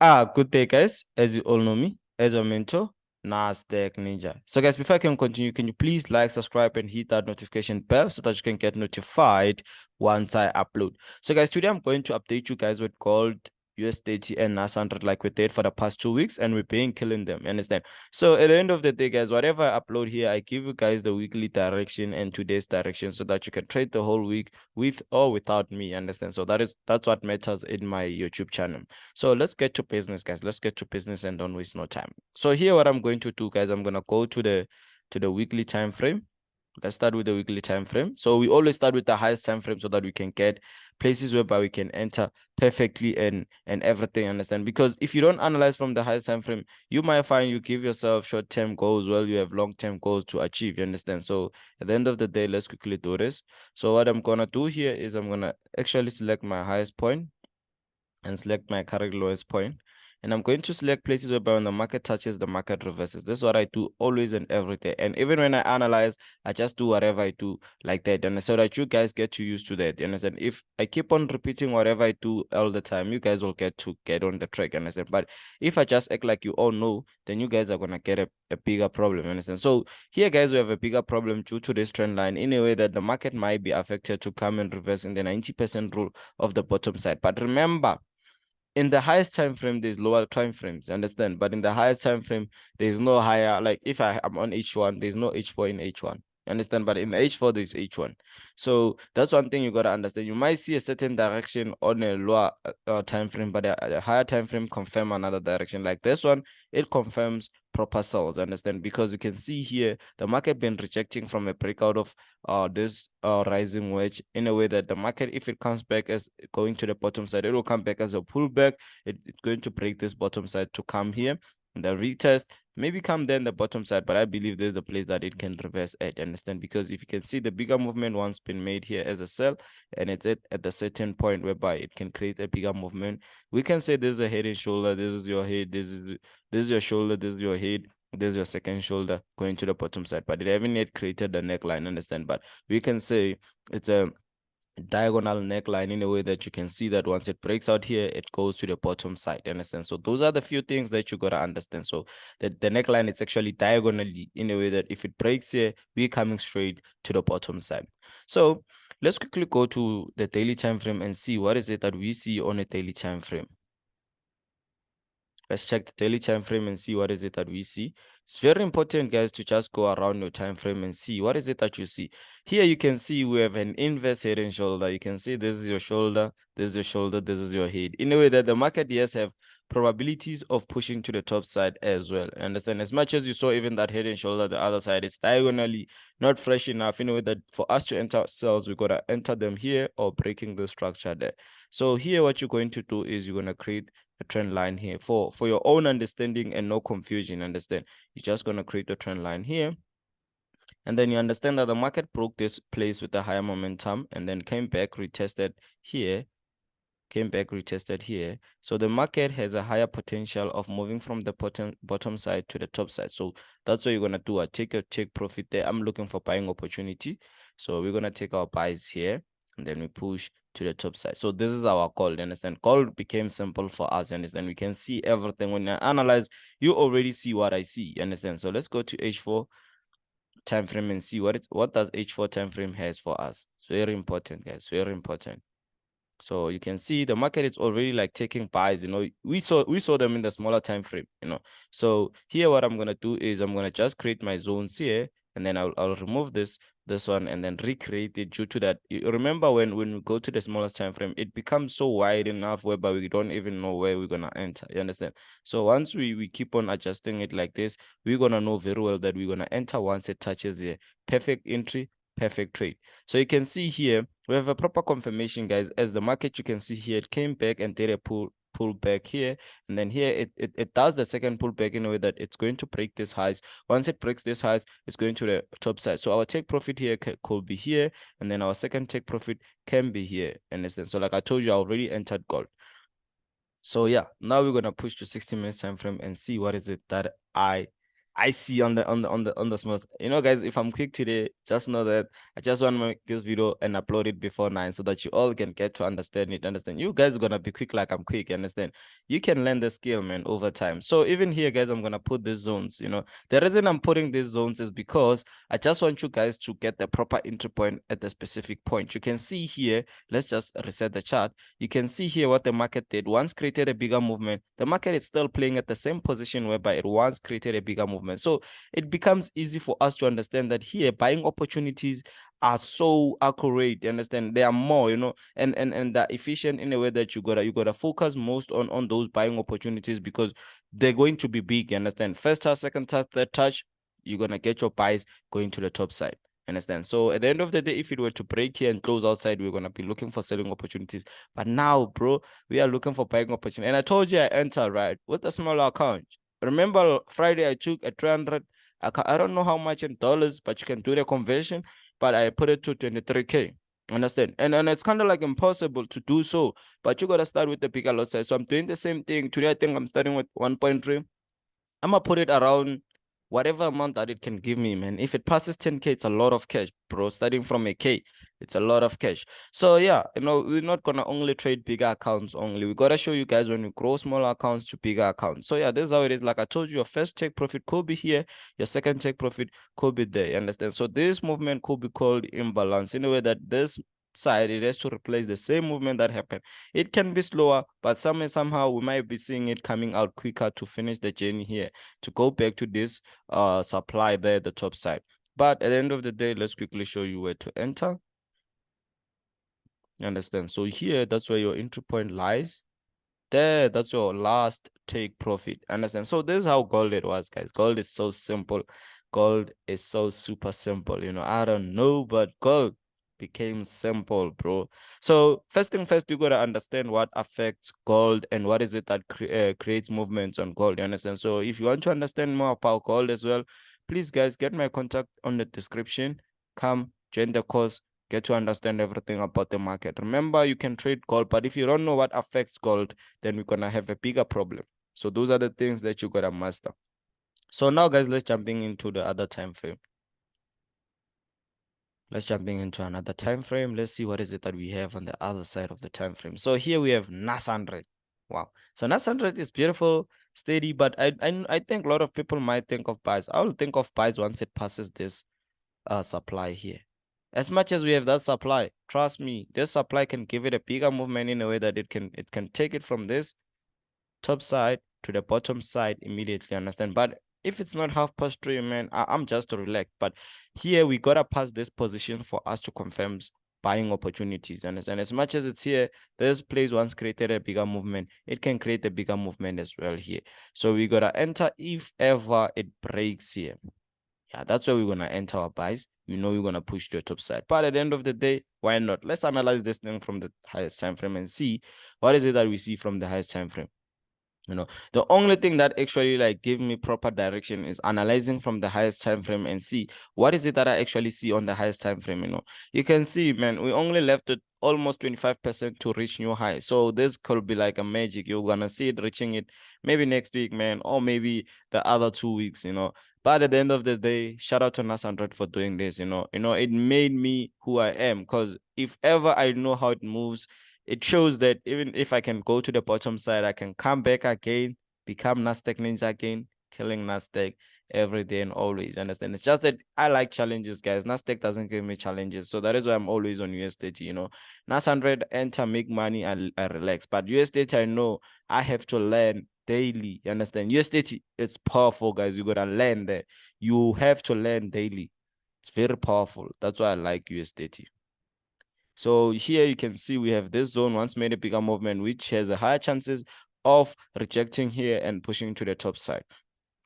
Good day, guys. As you all know me, as your mentor, Nasdaq Ninja. So, guys, before I can continue, can you please like, subscribe, and hit that notification bell so that you can get notified once I upload. So, guys, today I'm going to update you guys with gold, US30, and NAS100 like we did for the past 2 weeks, and we've been killing them. You understand? So, at the end of the day, guys, whatever I upload here, I give you guys the weekly direction and today's direction so that you can trade the whole week with or without me. You understand? So that's what matters in my YouTube channel. So let's get to business, guys. Let's get to business and don't waste no time. So here, what I'm going to do, guys, I'm gonna go to the weekly time frame. Let's start with the weekly time frame. So we always start with the highest time frame so that we can get places whereby we can enter perfectly and everything. Understand? Because if you don't analyze from the highest time frame, you might find you give yourself short-term goals while you have long-term goals to achieve. You understand? So at the end of the day, let's quickly do this. So what I'm gonna do here is I'm gonna actually select my highest point and select my current lowest point. And I'm going to select places whereby when the market touches, the market reverses. This is what I do always and every day. And even when I analyze, I just do whatever I do like that. And so that you guys get to used to that. You understand? If I keep on repeating whatever I do all the time, you guys will get on the track. You understand? But if I just act like you all know, then you guys are gonna get a bigger problem. You understand? So here, guys, we have a bigger problem due to this trend line in a way that the market might be affected to come and reverse in the 90% rule of the bottom side. But remember, in the highest time frame there's lower time frames, understand, but in the highest time frame there's no higher. Like if I'm on H1, there's no H4 in H1, understand, but in H4 there's H1. So that's one thing you got to understand. You might see a certain direction on a lower time frame, but a higher time frame confirm another direction. Like this one, it confirms proper sales, understand, because you can see here the market been rejecting from a breakout of this rising wedge in a way that the market, if it comes back as going to the bottom side, it will come back as a pullback. It's going to break this bottom side to come here and the retest, maybe come then the bottom side, but I believe there's a place that it can reverse at, understand, because if you can see the bigger movement once been made here as a sell, and it's at the certain point whereby it can create a bigger movement. We can say this is a head and shoulder, this is your head, this is your shoulder, this is your head, this is your second shoulder going to the bottom side, but it haven't yet created the neckline, understand, but we can say it's a diagonal neckline in a way that you can see that once it breaks out here, it goes to the bottom side, understand. So those are the few things that you got to understand. So the neckline, it's actually diagonally in a way that if it breaks here, we're coming straight to the bottom side. So let's quickly go to the daily time frame and see what is it that we see on a daily time frame. Let's check the daily time frame and see what is it that we see. It's very important, guys, to just go around your time frame and see what is it that you see. Here you can see we have an inverse head and shoulder. You can see this is your shoulder, this is your shoulder, this is your head. In a way that the market, yes, have probabilities of pushing to the top side as well. Understand? As much as you saw even that head and shoulder, the other side, it's diagonally not fresh enough in a way that for us to enter cells, we got to enter them here or breaking the structure there. So here, what you're going to do is you're going to create a trend line here for your own understanding and no confusion. Understand? You're just going to create a trend line here. And then you understand that the market broke this place with a higher momentum and then came back, retested here, So the market has a higher potential of moving from the bottom side to the top side. So that's what you're going to do. Take profit there. I'm looking for buying opportunity. So we're going to take our buys here and then we push to the top side. So this is our call, you understand? Call became simple for us, you understand? We can see everything. When I analyze, you already see what I see, you understand? So let's go to H4 time frame and see what does H4 time frame has for us. It's very important, guys, very important. So you can see the market is already like taking buys, we saw them in the smaller time frame, So here what I'm gonna do is I'm gonna just create my zones here, and then I'll remove this one and then recreate it. Due to that, you remember when we go to the smallest time frame, it becomes so wide enough whereby we don't even know where we're gonna enter, you understand? So once we keep on adjusting it like this, we're gonna know very well that we're gonna enter once it touches here. Perfect entry, perfect trade. So you can see here we have a proper confirmation, guys. As the market, you can see here, it came back and did a pull back here, and then here it does the second pullback in a way that it's going to break this highs. Once it breaks this highs, it's going to the top side. So our take profit here could be here, and then our second take profit can be here, understand? So like I told you, I already entered gold. So yeah, now we're gonna push to 60 minutes time frame and see what is it that I I see on the small. You know, guys, if I'm quick today, just know that I just want to make this video and upload it before 9 so that you all can get to understand it. Understand? You guys are gonna be quick like I'm quick. You understand? You can learn the skill, man, over time. So even here, guys, I'm gonna put these zones. You know, the reason I'm putting these zones is because I just want you guys to get the proper entry point at the specific point. You can see here. Let's just reset the chart. You can see here what the market did. Once created a bigger movement, the market is still playing at the same position whereby it once created a bigger movement. So it becomes easy for us to understand that here buying opportunities are so accurate. You understand? They are more, you know, and they're efficient in a way that you gotta focus most on those buying opportunities because they're going to be big. You understand? First touch, second touch, third touch, you're gonna get your buys going to the top side. Understand? So at the end of the day, if it were to break here and close outside, we're gonna be looking for selling opportunities. But now, bro, we are looking for buying opportunity. And I told you I enter right with a small account. Remember Friday I took a 300. I don't know how much in dollars, but you can do the conversion. But I put it to 23K. Understand? And it's kind of like impossible to do so. But you gotta start with the bigger lot size. So I'm doing the same thing. Today I think I'm starting with 1.3. I'm gonna put it around whatever amount that it can give me, man. If it passes 10K, it's a lot of cash, bro. Starting from a K, it's a lot of cash. So yeah, you know, we're not gonna only trade bigger accounts only. We gotta show you guys when we grow smaller accounts to bigger accounts. So yeah, this is how it is. Like I told you, your first take profit could be here, your second take profit could be there. You understand? So this movement could be called imbalance in a way that this side it has to replace the same movement that happened. It can be slower, but somehow we might be seeing it coming out quicker to finish the journey here, to go back to this supply there at the top side. But at the end of the day, let's quickly show you where to enter. You understand? So here, that's where your entry point lies. There, that's your last take profit. Understand? So this is how gold it was, guys. Gold is so simple. Gold is so super simple. You know, I don't know, but gold became simple, bro. So first thing first, you gotta understand what affects gold and what is it that creates movements on gold. You understand? So if you want to understand more about gold as well, please, guys, get my contact on the description. Come join the course. Get to understand everything about the market. Remember, you can trade gold, but if you don't know what affects gold, then we're gonna have a bigger problem. So those are the things that you gotta master. So now, guys, let's jumping into the other time frame. Let's jumping into another time frame. Let's see what is it that we have on the other side of the time frame. So here we have NAS100. Wow. So NAS100 is beautiful, steady, but I think a lot of people might think of buys. I will think of buys once it passes this supply here. As much as we have that supply, trust me, this supply can give it a bigger movement in a way that it can take it from this top side to the bottom side immediately. Understand? But if it's not 3:30, man, I'm just to relax. But here we gotta pass this position for us to confirm buying opportunities. Understand? As much as it's here, this place once created a bigger movement, it can create a bigger movement as well here. So we gotta enter if ever it breaks here. Yeah, that's where we're gonna enter our buys. You know we're gonna push to the top side. But at the end of the day, why not? Let's analyze this thing from the highest time frame and see what is it that we see from the highest time frame. You know, the only thing that actually like give me proper direction is analyzing from the highest time frame and see what is it that I actually see on the highest time frame. You know, you can see, man, we only left it almost 25% to reach new high. So this could be like a magic. You're gonna see it reaching it maybe next week, man, or maybe the other 2 weeks, you know. But at the end of the day, shout out to NAS100 for doing this, you know. It made me who I am, because if ever I know how it moves, it shows that even if I can go to the bottom side, I can come back again, become Nasdaq Ninja again, killing Nasdaq every day and always. Understand? It's just that I like challenges, guys. Nasdaq doesn't give me challenges. So that is why I'm always on US30, you know. NAS100, enter, make money, I relax. But US30, I know I have to learn daily. You understand? US30, it's powerful, guys. You gotta learn that. You have to learn daily. It's very powerful. That's why I like US30. So here you can see we have this zone once made a bigger movement, which has a higher chances of rejecting here and pushing to the top side.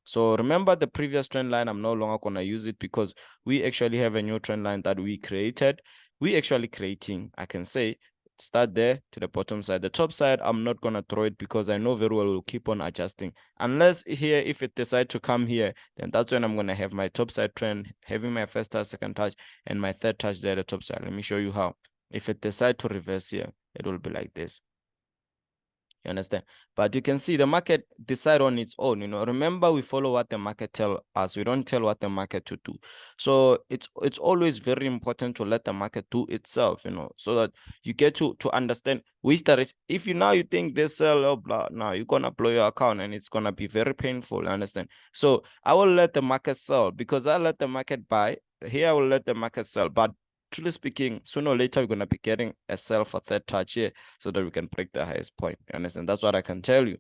So remember the previous trend line, I'm no longer going to use it because we actually have a new trend line that we created. We actually creating, I can say, start there to the bottom side. The top side, I'm not going to throw it because I know very well we'll keep on adjusting. Unless here, if it decides to come here, then that's when I'm going to have my top side trend, having my first touch, second touch, and my third touch there at the top side. Let me show you how. If it decides to reverse here, it will be like this. You understand? But you can see the market decide on its own. Remember, we follow what the market tell us. We don't tell what the market to do. So it's always very important to let the market do itself, so that you get to understand which direction. If you think this sell, oh, blah, now you're gonna blow your account and it's gonna be very painful. You understand? So I will let the market sell because I let the market buy. Here I will let the market sell. But truly speaking, sooner or later we're gonna be getting a sell for third touch here so that we can break the highest point. You understand? That's what I can tell you.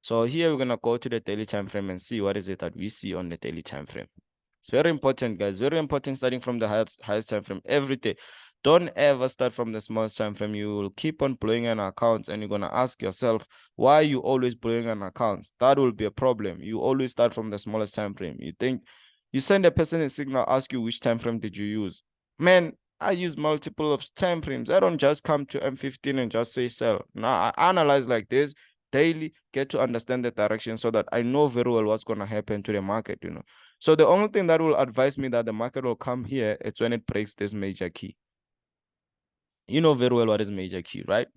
So here we're gonna go to the daily time frame and see what is it that we see on the daily time frame. It's very important, guys. Very important starting from the highest time frame every day. Don't ever start from the smallest time frame. You will keep on blowing an account and you're gonna ask yourself, why are you always blowing an account? That will be a problem. You always start from the smallest time frame. You think you send a person a signal, ask you which time frame did you use. Man, I use multiple of time frames. I don't just come to M15 and just say sell. Now I analyze like this daily, get to understand the direction so that I know very well what's gonna happen to the market, So the only thing that will advise me that the market will come here is when it breaks this major key. You know very well what is major key, right?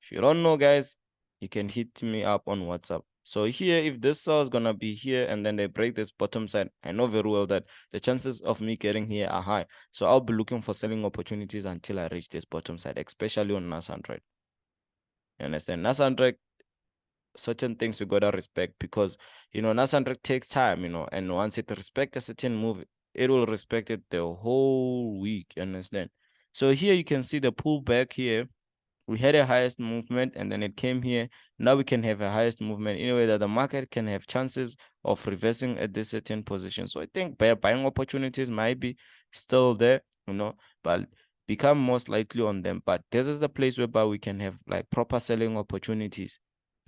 If you don't know, guys, you can hit me up on WhatsApp. So here, if this sell is gonna be here and then they break this bottom side, I know very well that the chances of me getting here are high. So I'll be looking for selling opportunities until I reach this bottom side, especially on NAS100. You understand? NAS100, certain things you gotta respect because NAS100 takes time, and once it respects a certain move, it will respect it the whole week. You understand? So here you can see the pullback here. We had a highest movement and then it came here. Now we can have a highest movement in a way that the market can have chances of reversing at this certain position. So I think buying opportunities might be still there, but become most likely on them. But this is the place whereby we can have like proper selling opportunities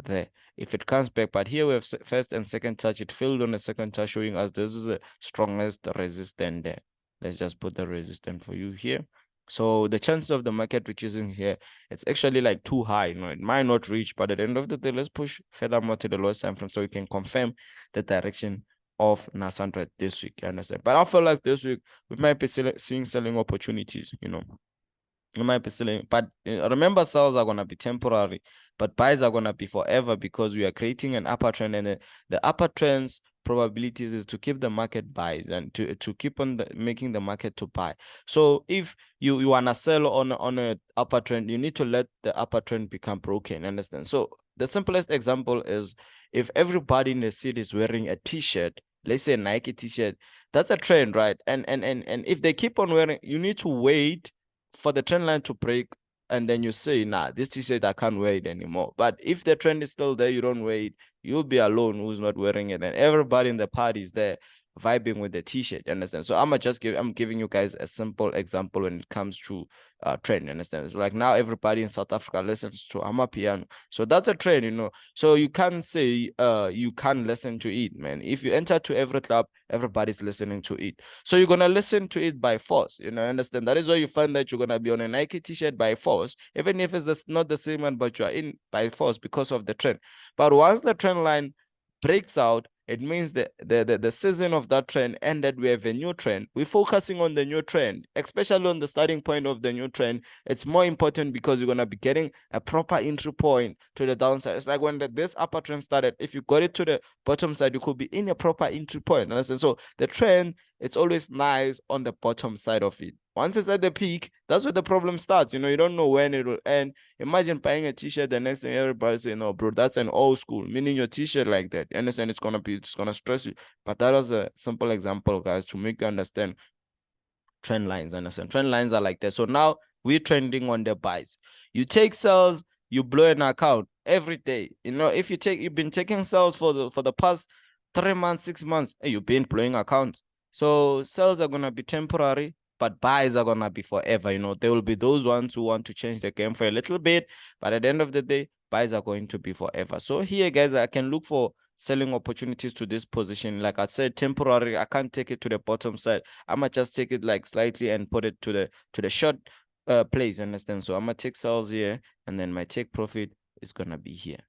there if it comes back. But here we have first and second touch. It failed on the second touch, showing us this is the strongest resistance there. Let's just put the resistance for you here. So the chances of the market reaching here, it's actually like too high. It might not reach, but at the end of the day, let's push further more to the lowest time frame so we can confirm the direction of NAS100 this week. You understand? But I feel like this week we might be seeing selling opportunities. You might be selling, but remember, sales are gonna be temporary, but buys are gonna be forever because we are creating an upper trend, and the upper trends probabilities is to keep the market buys and to keep on making the market to buy. So if you wanna sell on a upper trend, you need to let the upper trend become broken. Understand? So the simplest example is if everybody in the city is wearing a t-shirt, let's say a Nike t-shirt, that's a trend, right? And if they keep on wearing, you need to wait for the trend line to break, and then you say, nah, this t-shirt, I can't wear it anymore. But if the trend is still there, you don't wear it, you'll be alone who's not wearing it, and everybody in the party is there vibing with the t-shirt. You understand? So I'm giving you guys a simple example when it comes to trend. You understand? It's like now everybody in South Africa listens to Amapiano, so that's a trend. So you can't say you can't listen to it, man. If you enter to every club, everybody's listening to it, so you're gonna listen to it by force. Understand? That is why you find that you're gonna be on a Nike t-shirt by force, even if it's not the same one, but you are in by force because of the trend. But once the trend line breaks out, it means the season of that trend ended. We have a new trend. We're focusing on the new trend, especially on the starting point of the new trend. It's more important because you're going to be getting a proper entry point to the downside. It's like when this upper trend started, if you got it to the bottom side, you could be in a proper entry point. Understand? So the trend, it's always nice on the bottom side of it. Once it's at the peak, that's where the problem starts. You don't know when it will end. Imagine buying a t-shirt, the next thing everybody say, no, bro, that's an old school, meaning your t-shirt like that. You understand? It's gonna stress you. But that was a simple example, guys, to make you understand trend lines. Understand? Trend lines are like that. So now we're trending on the buys. You take sales, you blow an account every day. If you've been taking sales for the past 3 months, 6 months, hey, you've been blowing accounts. So sales are gonna be temporary, but buys are gonna be forever. There will be those ones who want to change the game for a little bit, but at the end of the day, buys are going to be forever. So here, guys, I can look for selling opportunities to this position. Like I said, temporary. I can't take it to the bottom side. I might just take it like slightly and put it to the short place. Understand? So I'm gonna take sales here, and then my take profit is gonna be here.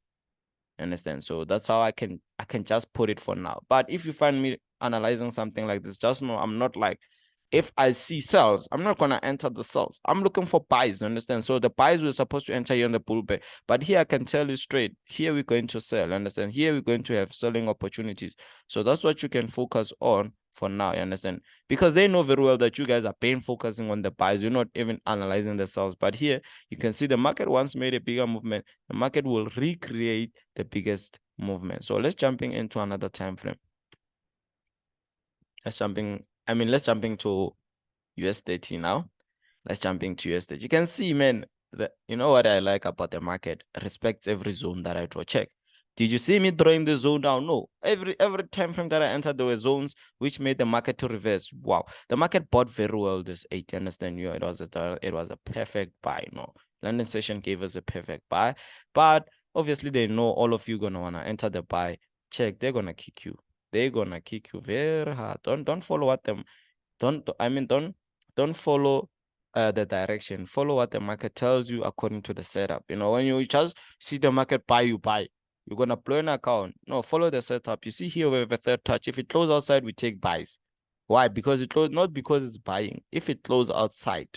Understand? So that's how I can just put it for now. But if you find me analyzing something like this, just know I'm not like If I see sells, I'm not going to enter the sells. I'm looking for buys, you understand? So the buys we're supposed to enter here on the pullback. But here I can tell you straight, here we're going to sell, understand? Here we're going to have selling opportunities. So that's what you can focus on for now, you understand? Because they know very well that you guys are paying focusing on the buys. You're not even analyzing the sells. But here you can see the market once made a bigger movement. The market will recreate the biggest movement. So let's jumping into another time frame. Let's jumping to US30 now. Let's jump into US30. You can see, man, that you know what I like about the market? Respects every zone that I draw. Check. Did you see me drawing the zone down? No. Every time frame that I entered, there were zones which made the market to reverse. Wow. The market bought very well this 8. You understand? It was a perfect buy. No. London session gave us a perfect buy. But obviously they know all of you gonna wanna enter the buy. Check, they're gonna kick you. They're gonna kick you very hard. Don't follow what them don't follow the direction. Follow what the market tells you according to the setup. You know, when you just see the market buy, you buy. You're gonna blow an account. No, follow the setup. You see here we have a third touch. If it closes outside, we take buys. Why? Because it closed, not because it's buying. If it closes outside,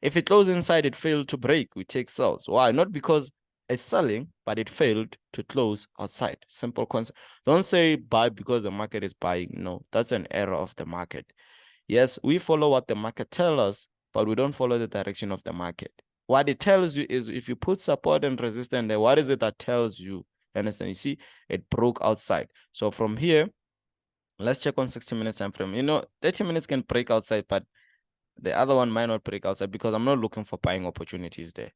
if it closes inside, it failed to break, we take sells. Why? Not because it's selling, but it failed to close outside. Simple concept. Don't say buy because the market is buying. No, that's an error of the market. Yes, we follow what the market tells us, but we don't follow the direction of the market. What it tells you is if you put support and resistance there, what is it that tells you? Understand? You see, it broke outside. So from here, let's check on 60 minutes time frame. You know, 30 minutes can break outside, but the other one might not break outside because I'm not looking for buying opportunities there.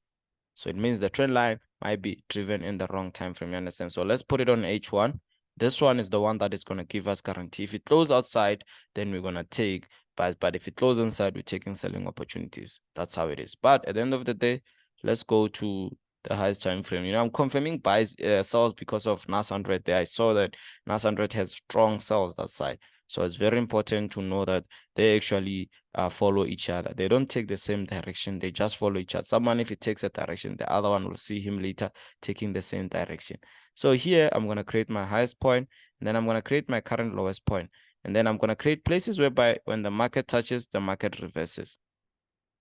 So it means the trend line might be driven in the wrong time frame. You understand? So let's put it on H1. This one is the one that is going to give us guarantee. If it closes outside, then we're going to take buys. But if it closes inside, we're taking selling opportunities. That's how it is. But at the end of the day, let's go to the highest time frame. You know, I'm confirming buys, sells because of NAS100 there. I saw that NAS100 has strong sells that side. So it's very important to know that they actually follow each other. They don't take the same direction. They just follow each other. Someone, if he takes a direction, the other one will see him later taking the same direction. So here, I'm going to create my highest point, and then I'm going to create my current lowest point. And then I'm going to create places whereby when the market touches, the market reverses.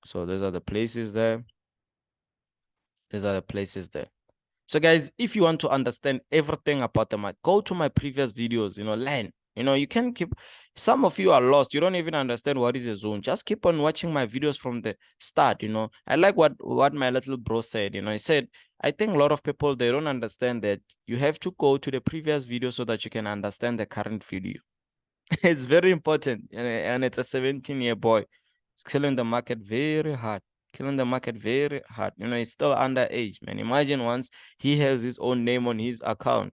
So those are the places there. These are the places there. So guys, if you want to understand everything about the market, go to my previous videos, learn. You can keep, some of you are lost. You don't even understand what is a zone. Just keep on watching my videos from the start. I like what my little bro said. He said, I think a lot of people, they don't understand that you have to go to the previous video so that you can understand the current video. It's very important. And it's a 17-year boy. It's killing the market very hard. Killing the market very hard. He's still underage, man. Imagine once he has his own name on his account.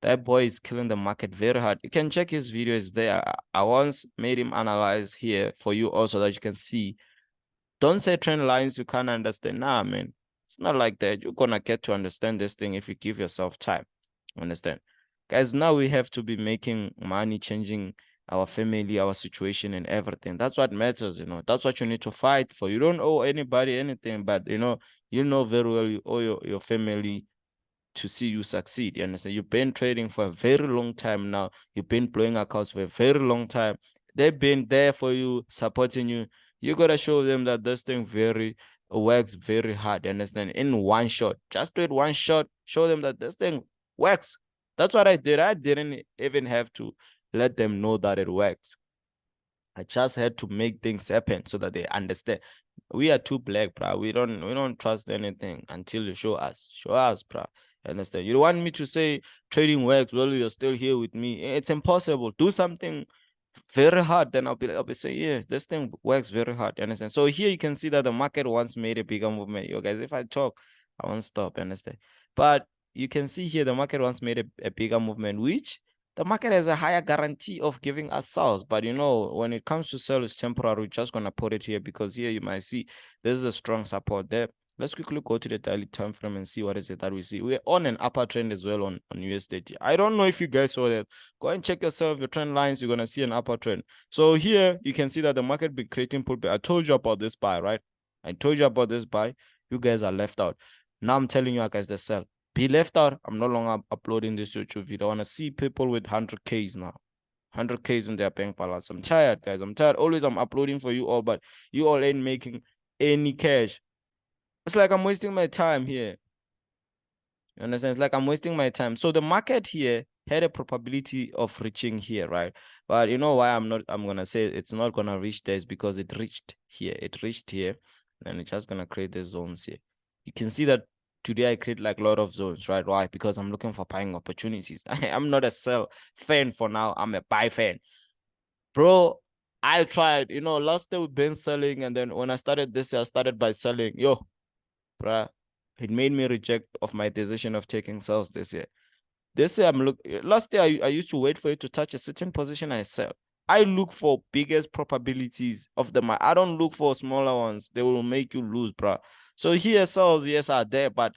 That boy is killing the market very hard. You can check his videos there. I once made him analyze here for you also that you can see. Don't say trend lines you can't understand. Nah, man. It's not like that. You're gonna get to understand this thing if you give yourself time. Understand? Guys, now we have to be making money, changing our family, our situation, and everything. That's what matters, That's what you need to fight for. You don't owe anybody anything, but you know very well you owe your family to see you succeed. You understand? You've been trading for a very long time now. You've been blowing accounts for a very long time. They've been there for you, supporting you. You gotta show them that this thing works very hard. You understand? In one shot, just do it one shot. Show them that this thing works. That's what I did. I didn't even have to let them know that it works. I just had to make things happen so that they understand. We are too black, bro. We don't trust anything until you show us. Show us, bro. Understand? You want me to say trading works while you're still here with me? It's impossible. Do something very hard, then I'll be saying, yeah, this thing works very hard. You understand? So here you can see that the market once made a bigger movement. You guys, if I talk, I won't stop. Understand? But you can see here the market once made a bigger movement, which the market has a higher guarantee of giving us sales. But when it comes to sell, it's temporary. We're just gonna put it here because here you might see this is a strong support there. Let's quickly go to the daily time frame and see what is it that we see. We're on an upper trend as well on US30. I don't know if you guys saw that. Go and check yourself, your trend lines. You're gonna see an upper trend. So here you can see that the market be creating pullback. I told you about this buy, right? I told you about this buy. You guys are left out. Now I'm telling you guys the sell. Be left out. I'm no longer uploading this YouTube video. I want to see people with 100Ks now. 100K is in their bank balance. I'm tired, guys. I'm tired. Always I'm uploading for you all, but you all ain't making any cash. It's like I'm wasting my time here. You understand? It's like I'm wasting my time. So the market here had a probability of reaching here, right? But you know why I'm gonna say it's not gonna reach there is because it reached here. It reached here, and it's just gonna create the zones here. You can see that today I create like a lot of zones, right? Why? Because I'm looking for buying opportunities. I'm not a sell fan for now. I'm a buy fan. Bro, I tried, last day we've been selling, and then when I started this year, I started by selling. Yo, bruh, it made me reject of my decision of taking sales this year. This year, last year I used to wait for it to touch a certain position, I sell. I look for biggest probabilities of the market. I don't look for smaller ones. They will make you lose, bruh. So here, sales, yes, are there, but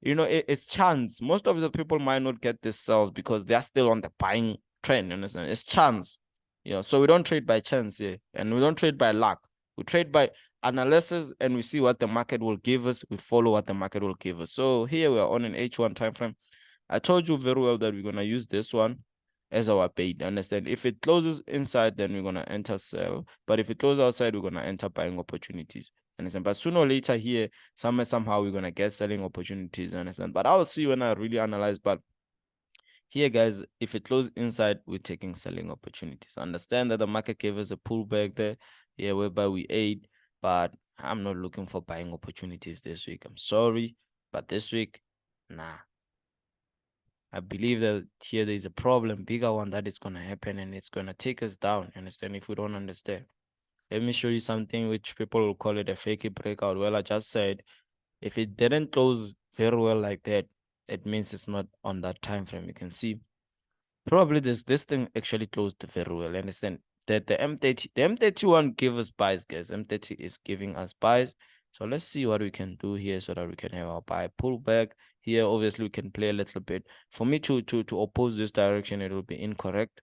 it's chance. Most of the people might not get these sales because they're still on the buying trend. You understand? It's chance. So we don't trade by chance here, and we don't trade by luck. We trade by analysis, and we see what the market will give us. We follow what the market will give us. So here we are on an H1 time frame. I told you very well that we're gonna use this one as our bait. Understand? If it closes inside, then we're gonna enter sell. But if it closes outside, we're gonna enter buying opportunities. Understand? But sooner or later here, somehow we're gonna get selling opportunities. Understand? But I'll see when I really analyze. But here, guys, if it closes inside, we're taking selling opportunities. Understand that the market gave us a pullback there, yeah, whereby we ate, but I'm not looking for buying opportunities this week. I'm sorry, but this week, nah. I believe that here there is a problem, bigger one that is gonna happen, and it's gonna take us down. Understand? If we don't understand, let me show you something which people will call it a fakey breakout. Well, I just said if it didn't close very well like that, it means it's not on that time frame. You can see probably this thing actually closed very well. Understand that the M31 gave us buys, guys. M30 is giving us buys. So let's see what we can do here so that we can have our buy pullback. Here, obviously, we can play a little bit. For me to oppose this direction, it will be incorrect.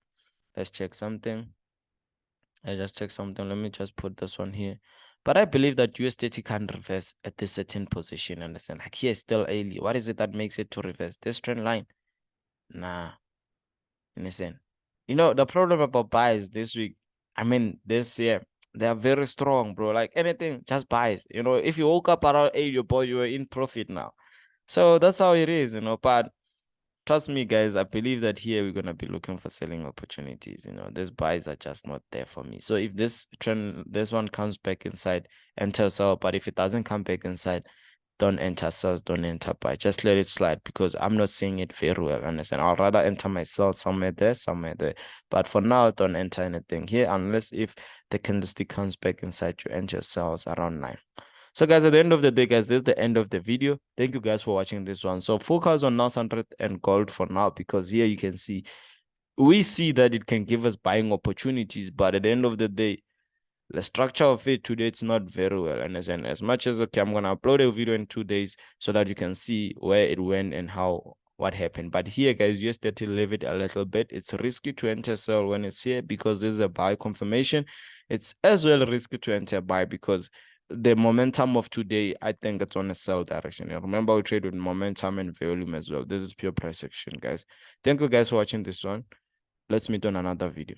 Let's check something. Let's just check something. Let me just put this one here. But I believe that US30 can reverse at this certain position. Understand? Like here, still early. What is it that makes it to reverse? This trend line? Nah. Understand? The problem about buys this week, I mean, this year, they are very strong, bro. Like anything, just buys. If you woke up around 8, your boy, you are in profit now. So that's how it is, But trust me, guys, I believe that here we're gonna be looking for selling opportunities. These buys are just not there for me. So if this one comes back inside, enter sell. But if it doesn't come back inside, don't enter sells, don't enter buy. Just let it slide because I'm not seeing it very well. Understand? I'll rather enter my sell somewhere there, somewhere there. But for now, don't enter anything here unless if the candlestick comes back inside, you enter sells around 9. So guys, at the end of the day, guys, this is the end of the video. Thank you guys for watching this one. So focus on NAS100 and gold for now, because here you can see, we see that it can give us buying opportunities, but at the end of the day, the structure of it today, it's not very well. And as much as, okay, I'm going to upload a video in 2 days so that you can see where it went and what happened. But here, guys, you just have to leave it a little bit. It's risky to enter sell when it's here because this is a buy confirmation. It's as well risky to enter buy because the momentum of today, I think it's on a sell direction. And remember, we trade with momentum and volume as well. This is pure price action, guys. Thank you guys for watching this one. Let's meet on another video.